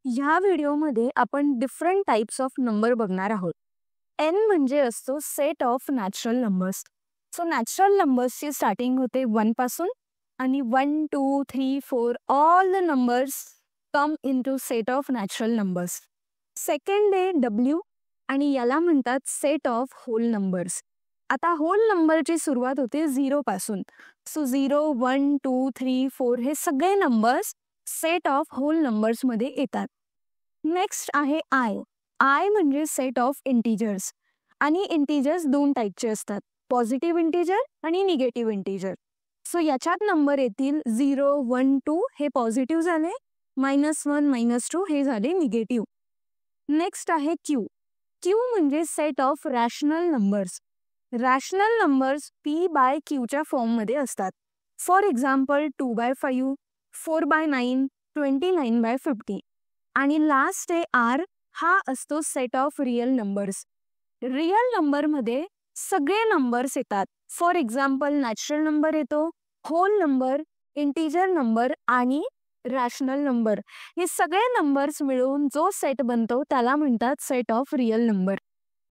ह्या व्हिडिओमध्ये आपण डिफरंट टाइप्स ऑफ नंबर बघणार आहोत. एन म्हणजे असतो set of natural numbers. So natural नंबर्सची स्टार्टिंग होते 1 पासून आणि 1, 2, 3, 4 all the numbers come in to set of natural numbers. Second आहे डब्ल्यू आणि याला म्हणतात सेट ऑफ होल नंबर्स. आता होल नंबरची सुरुवात होते 0 पासून. सो 0, 1, 2, 3, 4 हे सगळे numbers set of whole numbers मध्ये येतात. नेक्स्ट आहे आय. आय म्हणजे सेट ऑफ इंटिजर्स आणि इंटिजर्स दोन टाईपचे असतात, पॉझिटिव्ह इंटिजर आणि निगेटिव्ह इंटिजर. सो याच्यात नंबर येतील 0, 1, 2 हे पॉझिटिव्ह झाले, -1, -2 हे झाले निगेटिव्ह. नेक्स्ट आहे क्यू. क्यू म्हणजे set of rational numbers. Rational numbers p/q फॉर्ममध्ये असतात. For example 2/5, 4/9, 29/50. आणि लास्ट आहे आर. हा असतो set of real numbers. Real नंबरमध्ये सगळे नंबर्स येतात. फॉर एक्झाम्पल नॅचरल नंबर येतो, होल नंबर, इंटिजर नंबर आणि रॅशनल नंबर. हे सगळे नंबर्स मिळून जो सेट बनतो त्याला म्हणतात सेट ऑफ रिअल नंबर.